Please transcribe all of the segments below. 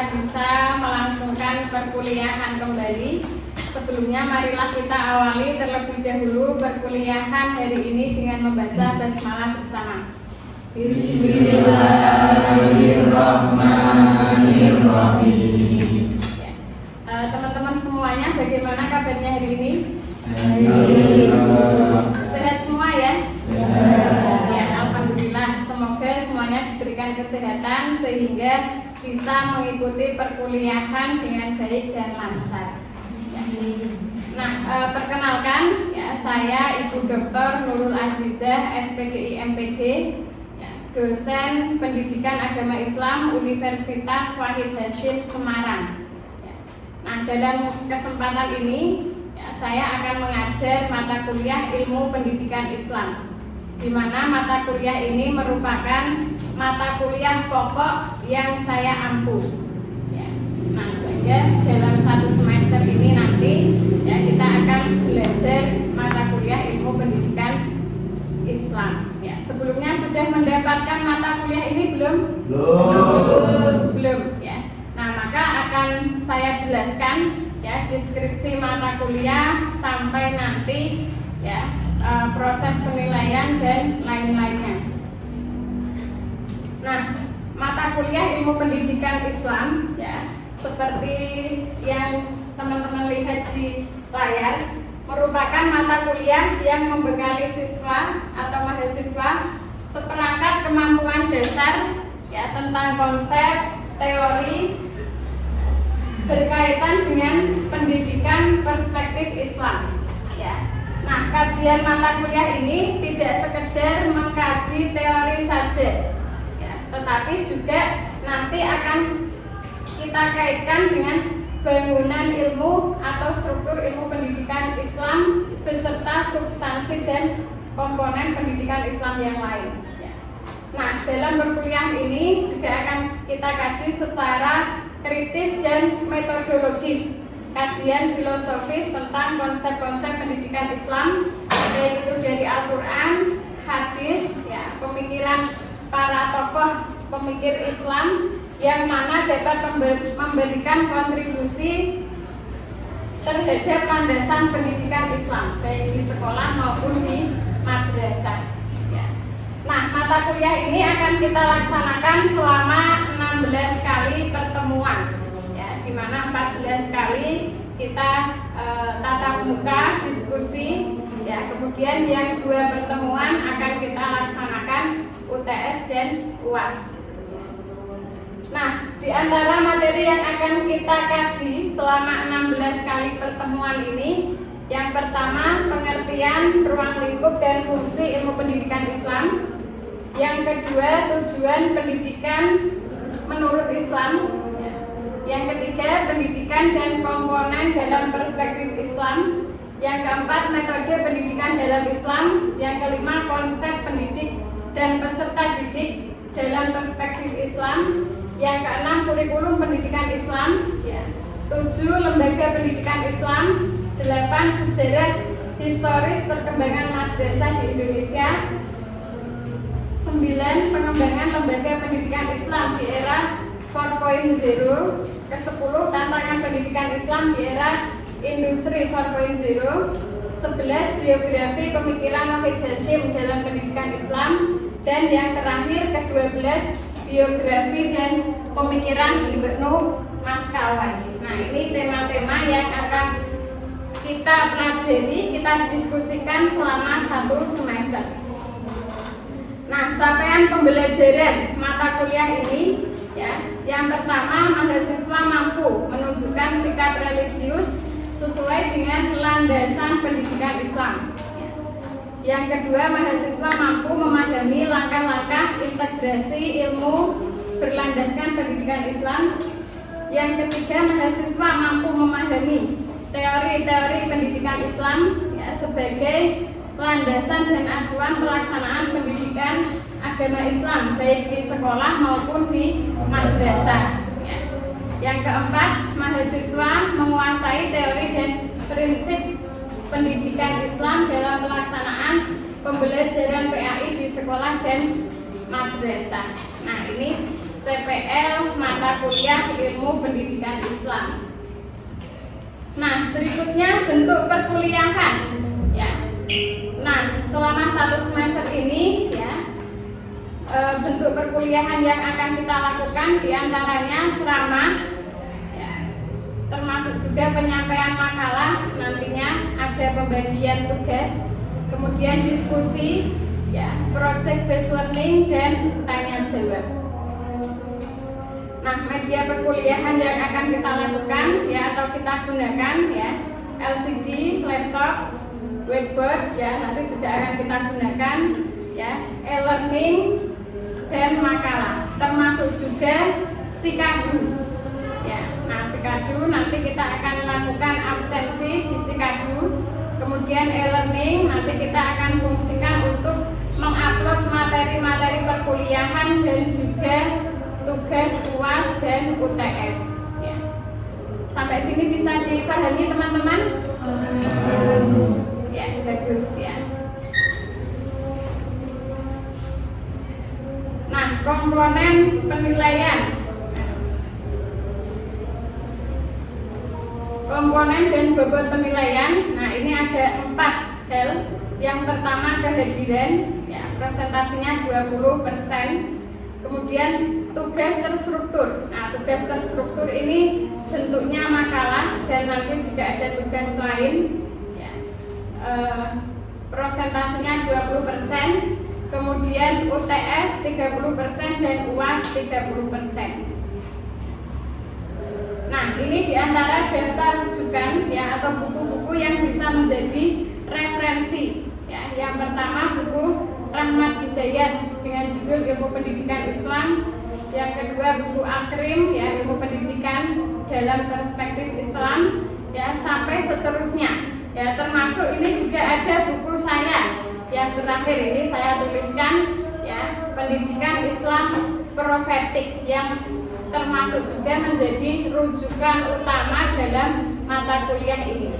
kita bisa melangsungkan perkuliahan kembali. Sebelumnya marilah kita awali terlebih dahulu perkuliahan hari ini dengan membaca basmalah bersama. Bismillahirrahmanirrahim. Teman-teman semuanya, bagaimana kabarnya hari ini? Sehat semua ya? Ya, alhamdulillah. Semoga semuanya diberikan kesehatan sehingga bisa mengikuti perkuliahan dengan baik dan lancar. Nah, perkenalkan ya, saya Ibu Dr. Nurul Azizah, SPDI MPD, ya, dosen Pendidikan Agama Islam Universitas Wahid Hasyim Semarang. Ya. Nah, dalam kesempatan ini ya, saya akan mengajar mata kuliah Ilmu Pendidikan Islam, di mana mata kuliah ini merupakan mata kuliah pokok yang saya ampu. Ya. Nah, sehingga dalam satu semester ini nanti ya, kita akan belajar mata kuliah Ilmu Pendidikan Islam. Ya, sebelumnya sudah mendapatkan mata kuliah ini belum? Belum. Ya. Nah, maka akan saya jelaskan ya deskripsi mata kuliah sampai nanti ya proses penilaian dan lain-lainnya. Nah, mata kuliah Ilmu Pendidikan Islam ya seperti yang teman-teman lihat di layar merupakan mata kuliah yang membekali siswa atau mahasiswa seperangkat kemampuan dasar ya tentang konsep, teori berkaitan dengan pendidikan perspektif Islam. Ya. Nah, kajian mata kuliah ini tidak sekedar mengkaji teori saja, ya, tetapi juga nanti akan kita kaitkan dengan bangunan ilmu atau struktur ilmu pendidikan Islam beserta substansi dan komponen pendidikan Islam yang lain. Ya. Nah, dalam perkuliahan ini juga akan kita kaji secara kritis dan metodologis, kajian filosofis tentang konsep-konsep pendidikan Islam, baik itu dari Al-Quran, hadis, ya, pemikiran para tokoh pemikir Islam yang mana dapat memberikan kontribusi terhadap landasan pendidikan Islam, baik di sekolah maupun di madrasah. Ya. Nah, mata kuliah ini akan kita laksanakan selama 16 kali pertemuan, ya, di mana 14 kali kita tatap muka diskusi, ya, kemudian yang 2 pertemuan akan kita laksanakan UTS dan UAS. Nah, di antara materi yang akan kita kaji selama 16 kali pertemuan ini, yang pertama pengertian ruang lingkup dan fungsi ilmu pendidikan Islam. Yang kedua, tujuan pendidikan menurut Islam. Yang ketiga, pendidikan dan komponen dalam perspektif Islam. Yang keempat, metode pendidikan dalam Islam. Yang kelima, konsep pendidik dan peserta didik dalam perspektif Islam. Yang keenam, kurikulum pendidikan Islam. 7, lembaga pendidikan Islam. 8, sejarah historis perkembangan madrasah di Indonesia. 9, pengembangan lembaga pendidikan Islam di era 4.0. Ke-10, tantangan pendidikan Islam di era industri 4.0. 11, biografi pemikiran Wahid Hasyim dalam pendidikan Islam. Dan yang terakhir, ke-12, biografi dan pemikiran Ibnu Maskawai. Nah, ini tema-tema yang akan kita pelajari, kita diskusikan selama 1 semester. Nah, capaian pembelajaran mata kuliah ini ya, yang pertama, mahasiswa mampu menunjukkan sikap religius sesuai dengan landasan pendidikan Islam. Yang kedua, mahasiswa mampu memahami langkah-langkah integrasi ilmu berlandaskan pendidikan Islam. Yang ketiga, mahasiswa mampu memahami teori-teori pendidikan Islam ya, sebagai landasan dan acuan pelaksanaan pendidikan agama Islam baik di sekolah maupun di madrasah. Ya. Yang keempat, mahasiswa menguasai teori dan prinsip pendidikan Islam dalam pelaksanaan pembelajaran PAI di sekolah dan madrasah. Nah, ini CPL mata kuliah ilmu pendidikan Islam. Nah, berikutnya bentuk perkuliahan ya. Nah, selama 1 semester ini ya, bentuk perkuliahan yang akan kita lakukan diantaranya ceramah ya, termasuk juga penyampaian makalah, nantinya ada pembagian tugas, kemudian diskusi ya, project based learning dan tanya jawab. Nah, media perkuliahan yang akan kita lakukan ya, atau kita gunakan ya, LCD, laptop, whiteboard ya, nanti juga akan kita gunakan ya, e-learning dan makalah, termasuk juga Sikadu ya. Nah, Sikadu nanti kita akan lakukan absensi di Sikadu, kemudian e-learning nanti kita akan fungsikan untuk mengupload materi-materi perkuliahan dan juga tugas UAS dan UTS ya. Sampai sini bisa dipahami teman-teman? Ya, bagus ya. Nah, komponen penilaian. Komponen dan bobot penilaian. Nah, ini ada 4 hal. Yang pertama kehadiran ya, presentasinya 20%. Kemudian tugas terstruktur. Nah, tugas terstruktur ini bentuknya makalah dan nanti juga ada tugas lain ya. Presentasinya 20%, kemudian UTS 30% dan UAS 30%. Nah, ini diantara daftar rujukan ya, atau buku-buku yang bisa menjadi referensi ya. Yang pertama buku Rahmat Hidayat dengan judul Ilmu Pendidikan Islam. Yang kedua buku Akrim ya, Ilmu Pendidikan dalam Perspektif Islam ya, sampai seterusnya ya. Termasuk ini juga ada buku saya yang terakhir, ini saya tuliskan ya, Pendidikan Islam Profetik, yang termasuk juga menjadi rujukan utama dalam mata kuliah ini.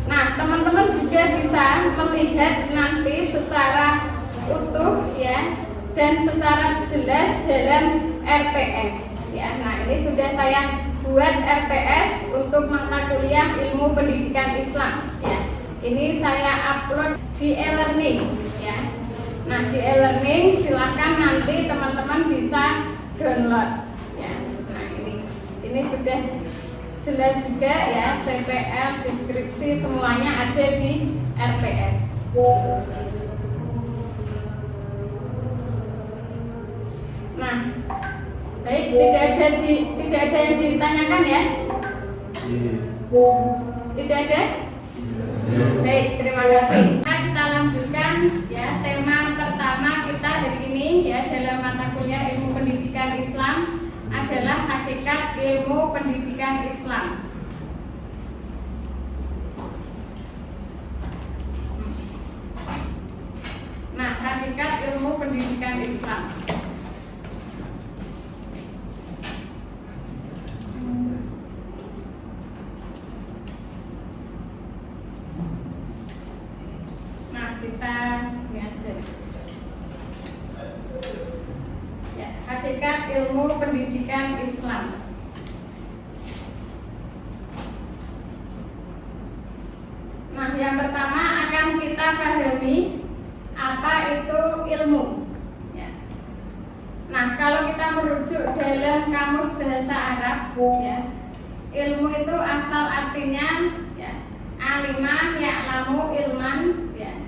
Nah, teman-teman juga bisa melihat nanti secara utuh ya dan secara jelas dalam RPS ya. Nah, ini sudah saya buat RPS untuk mata kuliah Ilmu Pendidikan Islam ya. Ini saya upload di e-learning ya. Nah, di e-learning silakan nanti teman-teman bisa download ya. Nah, ini sudah jelas juga ya, CPL, deskripsi semuanya ada di RPS. Nah, baik, tidak ada yang ditanyakan ya? Tidak ada? Baik, terima kasih. Nah, kita lanjutkan ya, tema pertama kita hari ini ya dalam mata kuliah Ilmu Pendidikan Islam adalah hakikat ilmu pendidikan Islam. Nah, hakikat ilmu pendidikan Islam. Nah, kita lihat saja. Ya, hakikat ilmu pendidikan Islam. Nah, yang pertama akan kita pahami apa itu ilmu ya. Nah, kalau kita merujuk dalam kamus bahasa Arab ya, ilmu itu asal artinya ya, alima ya'lamu ilman ya,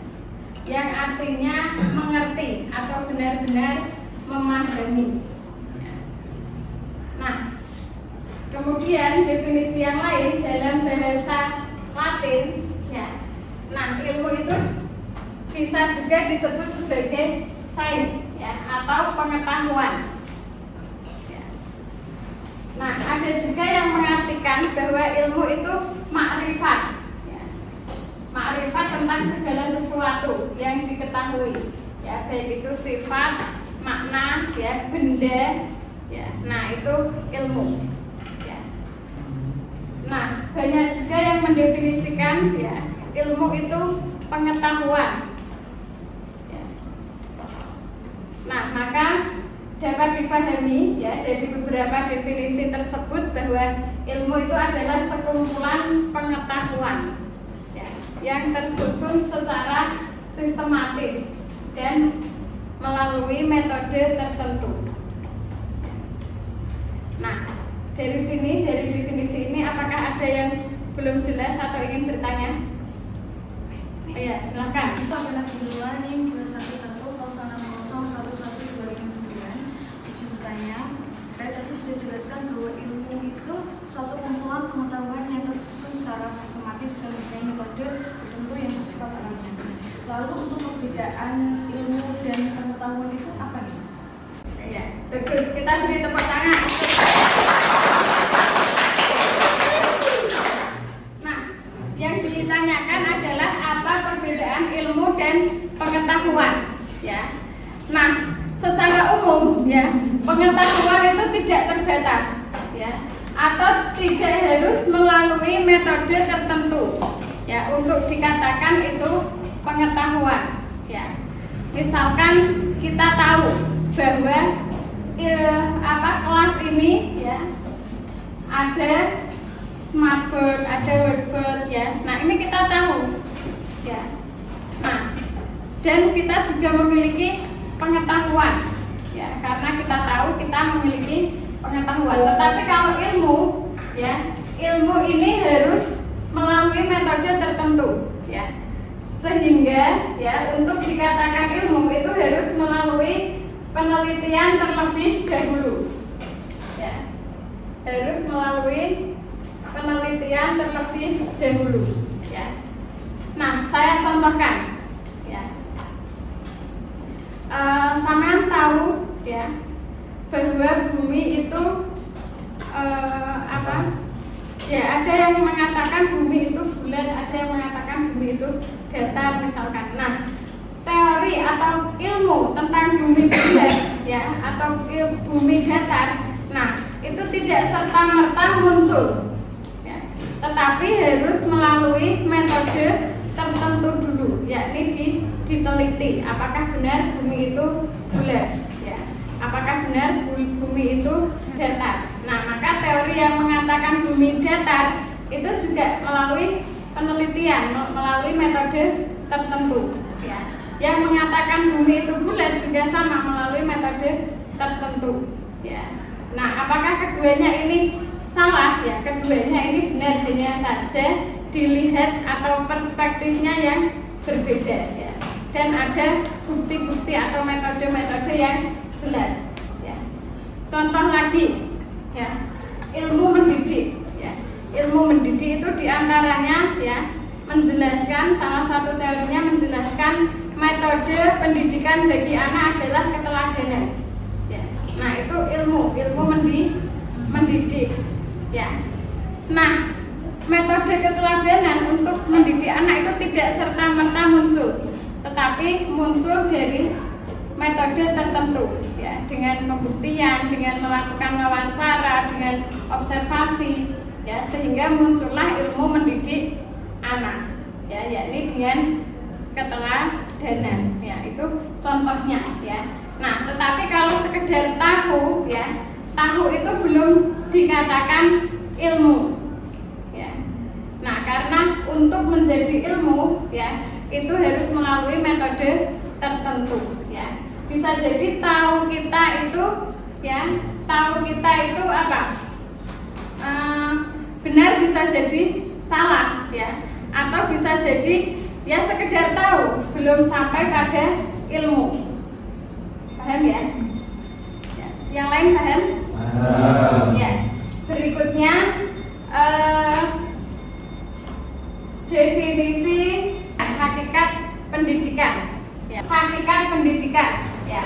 yang artinya mengerti atau benar-benar memahami ya. Nah, kemudian definisi yang lain dalam bahasa Latin ya. Nah, ilmu itu bisa juga disebut sebagai sains ya, atau pengetahuan ya. Nah, ada juga yang mengartikan bahwa ilmu itu makrifat ya. Makrifat tentang segala sesuatu yang diketahui ya, baik itu sifat, makna ya, benda ya. Nah, itu ilmu ya. Nah, banyak juga yang mendefinisikan ya, ilmu itu pengetahuan ya. Nah, maka dapat dipahami ya dari beberapa definisi tersebut bahwa ilmu itu adalah sekumpulan pengetahuan ya, yang tersusun secara sistematis dan melalui metode tertentu. Nah, dari sini, dari definisi ini, apakah ada yang belum jelas atau ingin bertanya? Ya, silakan. Itu adalah kebetulan yang 211.011.2009. Izin bertanya, tadi sudah dijelaskan bahwa ilmu itu suatu kumpulan pengetahuan yang tersusun secara sistematis dan dengan metode tertentu yang bersifat alamiah. Lalu untuk perbedaan ilmu dan pengetahuan itu apa nih? Ya, bagus. Kita beri tepuk tangan. Nah, yang ditanyakan adalah apa perbedaan ilmu dan pengetahuan, ya. Nah, secara umum, ya, pengetahuan itu tidak terbatas, ya, atau tidak harus melalui metode tertentu, ya, untuk dikatakan itu pengetahuan, ya. Misalkan kita tahu bahwa kelas ini ya ada smartboard, ada whiteboard ya. Nah, ini kita tahu ya. Nah, dan kita juga memiliki pengetahuan ya, karena kita tahu kita memiliki pengetahuan. Tetapi kalau ilmu ya, ilmu ini harus melalui metode tertentu ya. Sehingga ya untuk dikatakan ilmu itu harus melalui penelitian terlebih dahulu ya, harus melalui penelitian terlebih dahulu ya. Nah, saya contohkan ya. Sampean tahu ya bahwa bumi itu apa? Ya, ada yang mengatakan bumi itu bulat, ada yang mengatakan bumi itu datar misalkan. Nah, teori atau ilmu tentang bumi bulat ya atau bumi datar, nah itu tidak serta-merta muncul ya, tetapi harus melalui metode tertentu dulu, yakni diteliti apakah benar bumi itu bulat ya, apakah benar bumi itu datar. Nah, maka teori yang mengatakan bumi datar itu juga melalui penelitian, melalui metode tertentu ya. Yang mengatakan bumi itu bulat juga sama, melalui metode tertentu ya. Nah, apakah keduanya ini salah ya? Keduanya ini benar, hanya saja dilihat atau perspektifnya yang berbeda ya. Dan ada bukti-bukti atau metode-metode yang jelas ya. Contoh lagi ya, ilmu mendidik ya. Ilmu mendidik itu diantaranya ya menjelaskan, salah satu teorinya menjelaskan metode pendidikan bagi anak adalah keteladanan ya. Nah, itu ilmu mendidik ya. Nah, metode keteladanan untuk mendidik anak itu tidak serta-merta muncul, tetapi muncul dari metode tertentu ya, dengan pembuktian, dengan melakukan wawancara, dengan observasi ya, sehingga muncullah ilmu mendidik anak ya, yakni dengan keteladanan ya, itu contohnya ya. Nah, tetapi kalau sekedar tahu ya, tahu itu belum dikatakan ilmu ya. Nah, karena untuk menjadi ilmu ya, itu harus melalui metode tertentu ya. Bisa jadi tahu kita itu ya, tahu kita itu apa? Benar, bisa jadi salah ya, atau bisa jadi ya sekedar tahu, belum sampai pada ilmu. Paham ya? Ya. Yang lain paham? Ya. Berikutnya definisi hakikat pendidikan ya. Hakikat pendidikan ya.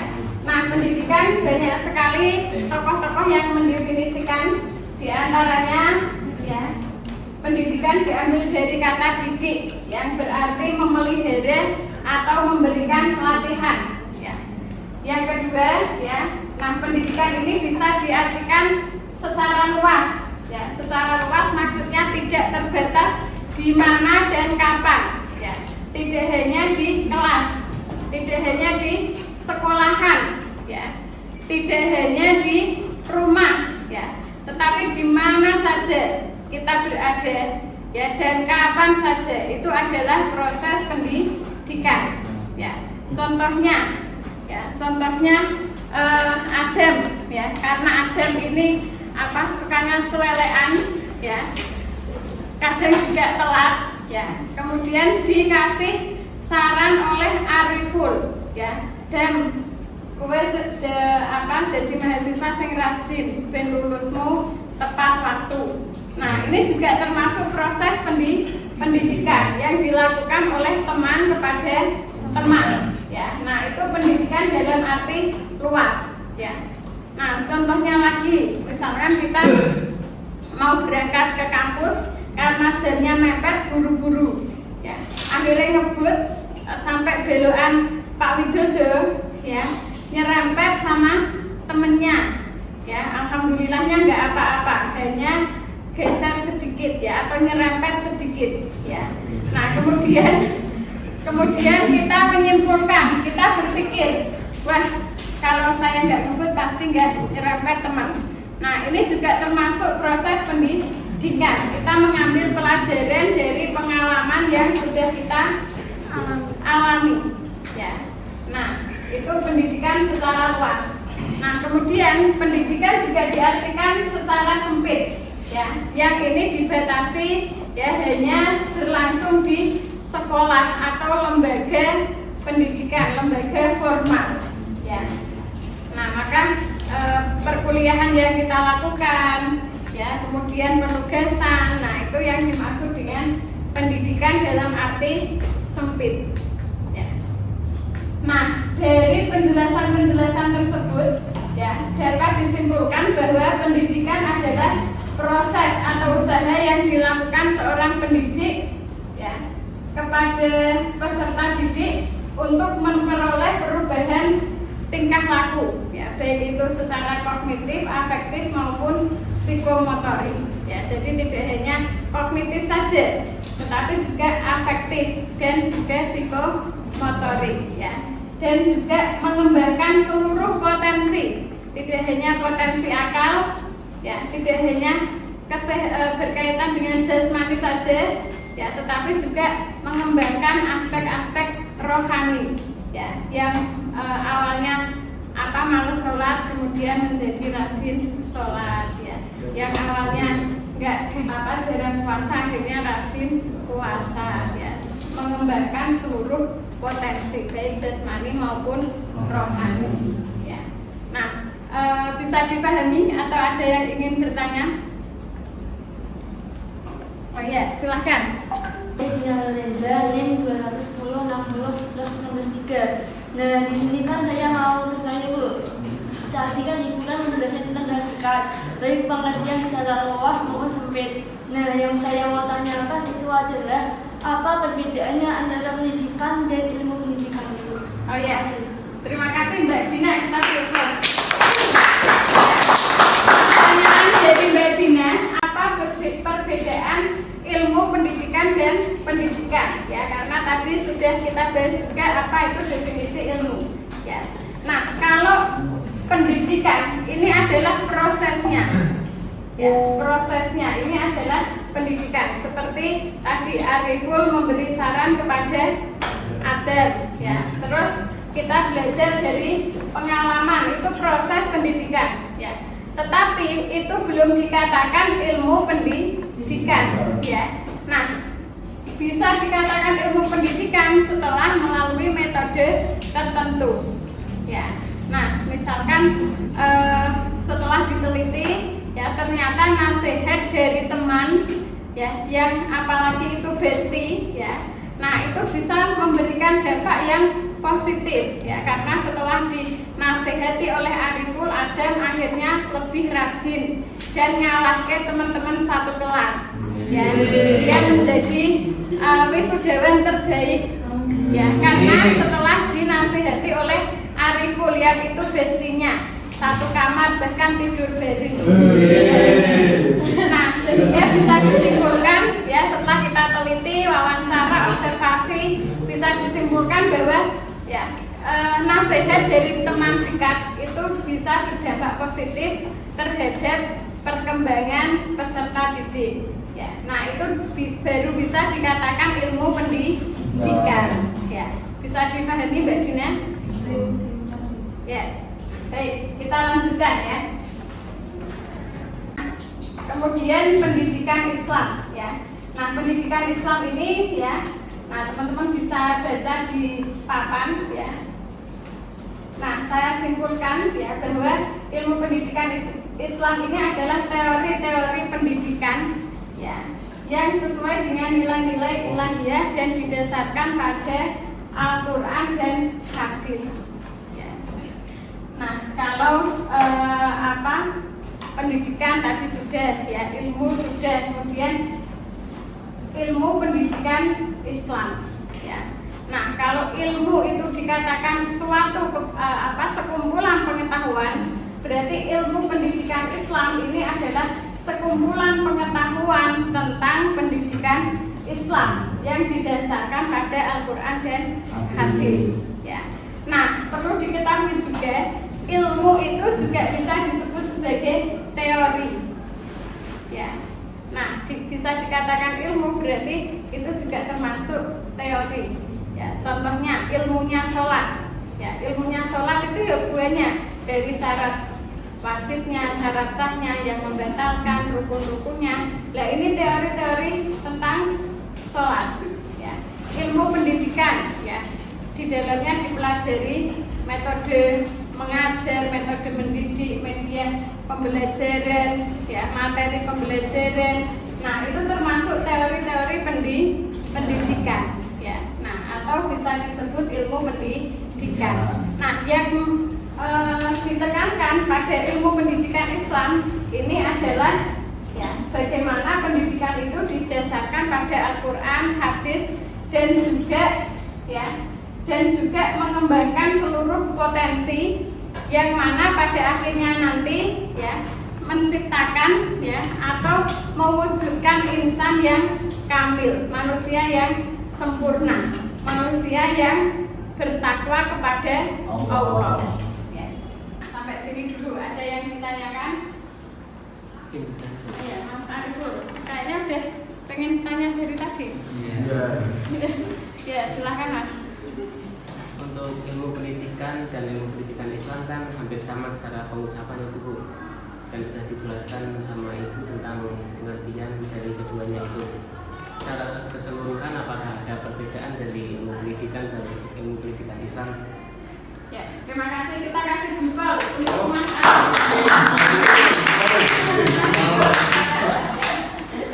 Nah, pendidikan banyak sekali tokoh-tokoh yang mendefinisikan, di antaranya ya, pendidikan diambil dari kata didik yang berarti memelihara atau memberikan pelatihan ya. Yang kedua ya, nah pendidikan ini bisa diartikan secara luas ya. Secara luas maksudnya tidak terbatas di mana dan kapan ya. Tidak hanya di kelas, tidak hanya di sekolahan ya, tidak hanya di rumah ya, tetapi di mana saja kita berada ya, dan kapan saja itu adalah proses pendidikan ya. Contohnya Adam ya, karena Adam ini sukanya celelean ya, kadang juga telat ya, kemudian dikasih saran oleh Ariful ya, dan kowe jadi mahasiswa sing rajin ben lulusmu tepat waktu. Nah, ini juga termasuk proses pendidikan yang dilakukan oleh teman kepada teman ya. Nah, itu pendidikan dalam arti luas ya. Nah, contohnya lagi, misalkan kita mau berangkat ke kampus karena jamnya mepet, buru-buru ya, akhirnya ngebut sampai belokan Pak Widodo ya, nyerempet sama temennya ya. Alhamdulillahnya nggak apa-apa, hanya geser sedikit ya, atau nyerempet sedikit ya. Nah, kemudian kita menyimpulkan, kita berpikir, wah, kalau saya nggak ngebut pasti nggak nyerempet teman. Nah, ini juga termasuk proses pendidikan. Kita mengambil pelajaran dari pengalaman yang sudah kita alami ya. Nah, itu pendidikan secara luas. Nah, kemudian pendidikan juga diartikan secara sempit ya, yang ini dibatasi ya hanya berlangsung di sekolah atau lembaga pendidikan, lembaga formal ya. Nah, maka perkuliahan yang kita lakukan ya, kemudian penugasan, nah itu yang dimaksud dengan pendidikan dalam arti sempit ya. Nah, dari penjelasan tersebut ya, dapat disimpulkan bahwa pendidikan adalah proses atau usaha yang dilakukan seorang pendidik ya kepada peserta didik untuk memperoleh perubahan tingkah laku ya, baik itu secara kognitif, afektif maupun psikomotorik ya. Jadi tidak hanya kognitif saja, tetapi juga afektif dan juga psikomotorik ya, dan juga mengembangkan seluruh potensi, tidak hanya potensi akal ya, tidak hanya berkaitan dengan jasmani saja ya, tetapi juga mengembangkan aspek-aspek rohani ya, yang awalnya malas sholat kemudian menjadi rajin sholat ya, yang awalnya jarang puasa akhirnya rajin puasa ya, mengembangkan seluruh potensi baik jasmani maupun rohani ya. Nah, bisa dipahami atau ada yang ingin bertanya? Oh iya, silahkan. Saya Reza, NIM 21060/163. Nah, di sini kan saya mau bertanya Bu. Tadi kan Ibu kan menjelaskan tentang grafika, baik pengertian secara luas maupun sempit. Nah, yang saya mau tanyakan itu adalah apa perbedaannya antara pendidikan dan ilmu pendidikan itu? Oh iya, terima kasih Mbak Dina, kita fokus. Pertanyaan dari Mbak Dina, apa perbedaan ilmu pendidikan dan pendidikan ya, karena tadi sudah kita bahas juga apa itu definisi ilmu ya. Nah, kalau pendidikan ini adalah prosesnya ya, prosesnya ini adalah pendidikan, seperti tadi Ariful memberi saran kepada Adam ya, terus kita belajar dari pengalaman, itu proses pendidikan ya, tetapi itu belum dikatakan ilmu pendidikan ya. Nah, bisa dikatakan ilmu pendidikan setelah melalui metode tertentu ya. Nah, misalkan setelah diteliti ya, ternyata nasihat dari teman ya, yang apalagi itu bestie ya, nah itu bisa memberikan dampak yang positif ya, karena setelah dinasehati oleh Ariful, Adam akhirnya lebih rajin dan nyalahke teman-teman satu kelas ya, dia menjadi wisudawan terbaik ya, karena setelah dinasehati oleh Ariful yang itu bestinya, satu kamar bahkan tidur bareng. Nah, sehingga bisa disimpulkan ya, setelah kita teliti, wawancara, observasi, bisa disimpulkan bahwa ya nasihat dari teman dekat itu bisa berdampak positif terhadap perkembangan peserta didik. Ya, nah itu baru bisa dikatakan ilmu pendidikan. Ya, bisa dipahami Mbak Dina? Ya, baik, kita lanjutkan ya. Kemudian pendidikan Islam, ya. Nah, pendidikan Islam ini, ya. Nah, teman-teman bisa baca di papan, ya. Nah, saya simpulkan ya bahwa ilmu pendidikan Islam ini adalah teori-teori pendidikan ya yang sesuai dengan nilai-nilai ilahiyah dan didasarkan pada Al-Qur'an dan hadis. Ya. Nah, kalau pendidikan tadi sudah ya, ilmu sudah, kemudian ilmu pendidikan Islam ya. Nah, kalau ilmu itu dikatakan suatu sekumpulan pengetahuan, berarti ilmu pendidikan Islam ini adalah sekumpulan pengetahuan tentang pendidikan Islam yang didasarkan pada Al-Qur'an dan hadis. Ya. Nah, perlu diketahui juga ilmu itu juga bisa disebut sebagai teori. Ya. Nah, bisa dikatakan ilmu berarti itu juga termasuk teori. Ya, contohnya ilmunya sholat. Ya, ilmunya sholat itu ya buahnya dari syarat wajibnya, syarat sahnya, yang membatalkan, rukun-rukunnya. Nah, ini teori-teori tentang sholat. Ya, ilmu pendidikan, ya, di dalamnya dipelajari metode mengajar, metode mendidik, media pembelajaran, ya, materi pembelajaran. Nah, itu termasuk teori-teori pendidikan. Ya, nah atau bisa disebut ilmu pendidikan. Nah, yang ditekankan pada ilmu pendidikan Islam ini adalah ya bagaimana pendidikan itu didasarkan pada Al-Qur'an, hadis dan juga mengembangkan seluruh potensi yang mana pada akhirnya nanti ya menciptakan ya atau mewujudkan insan yang kamil, manusia yang sempurna, manusia yang bertakwa kepada Allah. Ya. Sampai sini dulu. Ada yang ditanyakan? Ya, Mas Ariful, kayaknya udah pengen tanya dari tadi. Iya. Ya, silakan Mas. Untuk ilmu pendidikan dan ilmu pendidikan Islam kan hampir sama secara pengucapan itu Bu. Dan sudah dijelaskan sama Ibu tentang pengertian dari keduanya itu. Secara keseluruhan apakah ada perbedaan dari ilmu pendidikan dan ilmu pendidikan Islam? Ya, terima kasih. Kita kasih jempol untuk Mas.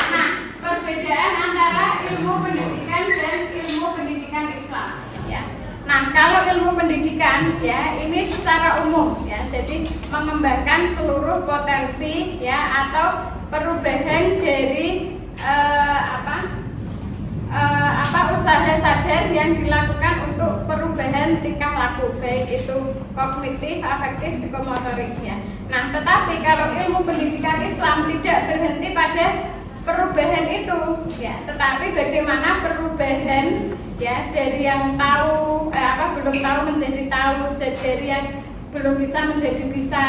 Nah, perbedaan antara ilmu pendidikan dan ilmu pendidikan Islam. Ya. Nah, kalau ilmu pendidikan ya ini secara umum ya, jadi mengembangkan seluruh potensi ya atau perubahan dari usaha sadar yang dilakukan untuk perubahan tingkah laku, baik itu kognitif, afektif, psikomotorik ya. Nah, tetapi kalau ilmu pendidikan Islam tidak berhenti pada perubahan itu ya, tetapi bagaimana perubahan ya dari yang tahu belum tahu menjadi tahu, dari yang belum bisa menjadi bisa,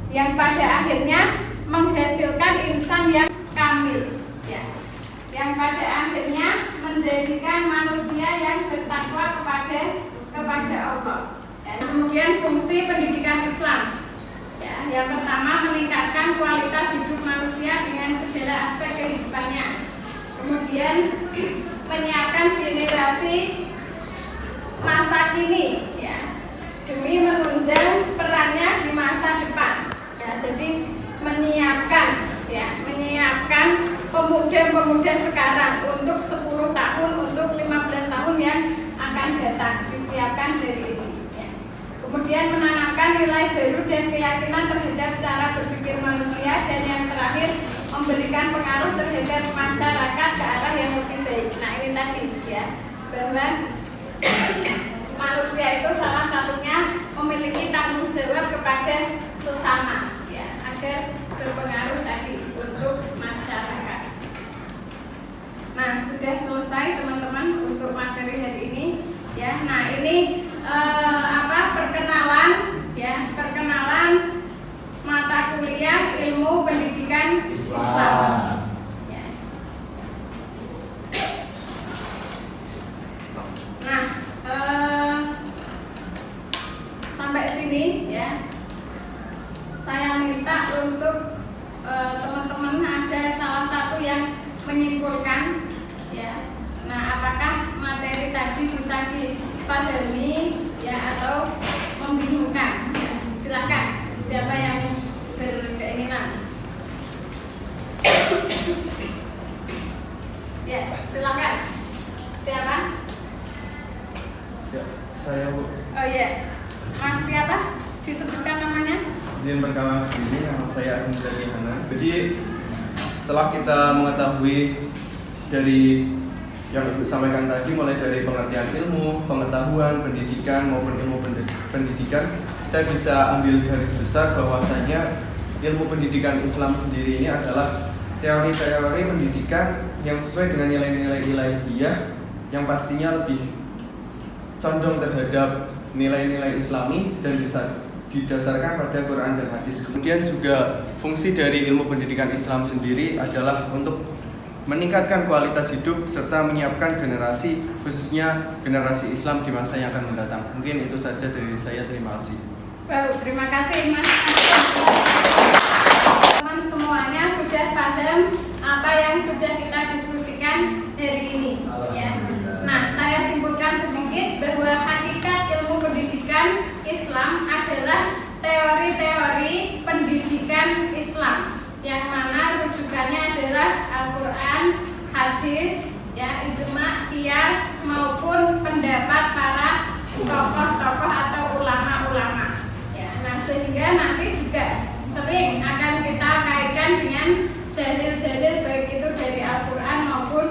yang pada akhirnya menghasilkan insan yang kamil ya, yang pada akhirnya menjadikan manusia yang bertakwa kepada Allah. Ya, kemudian fungsi pendidikan Islam. Ya, yang pertama meningkatkan kualitas hidup manusia dengan segala aspek kehidupannya. Kemudian menyiapkan generasi masa kini ya, demi menunjang perannya di masa depan. Ya, jadi menyiapkan pemuda-pemuda sekarang untuk 10 tahun, untuk 15 tahun yang akan datang, disiapkan dari ini ya. Kemudian menanamkan nilai baru dan keyakinan terhadap cara berpikir manusia, dan yang terakhir memberikan pengaruh terhadap masyarakat ke arah yang lebih baik. Nah, ini tadi ya, bahwa manusia itu salah satunya memiliki tanggung jawab kepada sesama ya, agar berpengaruh tadi untuk masyarakat. Nah, sudah selesai teman-teman untuk materi hari ini ya. Nah, ini sampai sini ya. Saya minta untuk teman-teman ada salah satu yang menyimpulkan ya. Nah, apakah materi tadi bisa dipahami ya atau membingungkan? Ya, silakan. Siapa yang berkeinginan? Ya, silakan. Siapa? Ya, saya Bu. Oh iya. Mas siapa? Disebutkan namanya? Izin perkenalan diri, nama saya Agung Hanan. Jadi setelah kita mengetahui dari yang Ibu sampaikan tadi, mulai dari pengertian ilmu, pengetahuan, pendidikan maupun ilmu pendidikan, kita bisa ambil garis besar bahwasanya ilmu pendidikan Islam sendiri ini adalah teori-teori pendidikan yang sesuai dengan nilai-nilai ilahiyah yang pastinya lebih condong terhadap nilai-nilai Islami dan bisa didasarkan pada Quran dan hadis. Kemudian juga fungsi dari ilmu pendidikan Islam sendiri adalah untuk meningkatkan kualitas hidup serta menyiapkan generasi, khususnya generasi Islam di masa yang akan mendatang. Mungkin itu saja dari saya. Terima kasih. Baik, terima kasih Mas. Teman semuanya sudah paham apa yang sudah kita diskusikan hari ini ya. Nah, saya simpulkan sedikit bahwa hakikat ilmu pendidikan Islam adalah teori-teori pendidikan Islam yang mana rujukannya adalah Al-Quran, hadis, ya, ijma, qiyas maupun pendapat para tokoh-tokoh atau ulama-ulama. Ya, nah sehingga nanti juga sering akan kita kaitkan dengan dalil-dalil baik itu dari Al-Quran maupun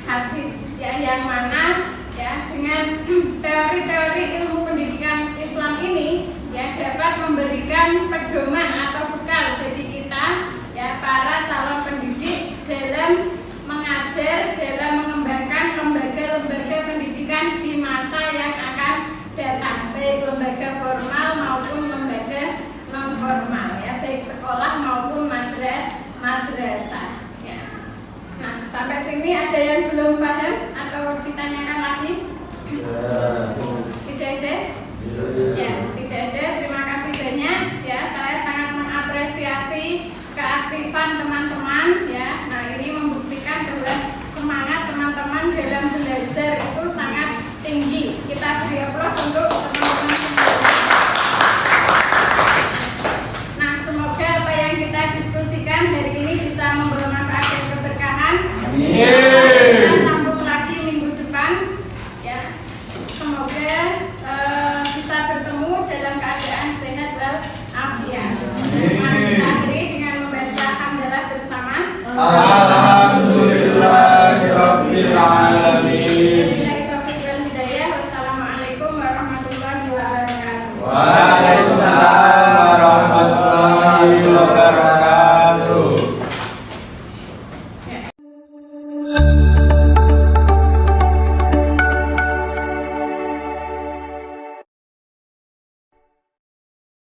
hadis, ya, yang mana ya dengan teori-teori ilmu pendidikan Islam ini ya dapat memberikan pedoman atau bekal bagi kita ya para calon pendidik dalam mengajar, dalam mengembangkan lembaga-lembaga pendidikan di masa yang akan datang, baik lembaga formal maupun lembaga non formal ya, baik sekolah maupun madrasah ya. Nah, sampai sini ada yang belum paham atau ditanyakan lagi? Tidak ada? Ya, tidak ada. Terima kasih banyak ya. Saya sangat mengapresiasi keaktifan teman-teman ya. Nah, ini membuktikan bahwa semangat teman-teman dalam belajar itu sangat tinggi. Kita beri aplaus untuk teman-teman semua. Nah, semoga apa yang kita diskusikan hari ini bisa membawa manfaat dan keberkahan. Kita sambung lagi minggu depan ya. Semoga bisa bertemu dalam keadaan sehat walafiat. Mari kita akhiri dengan membaca hamdalah bersama.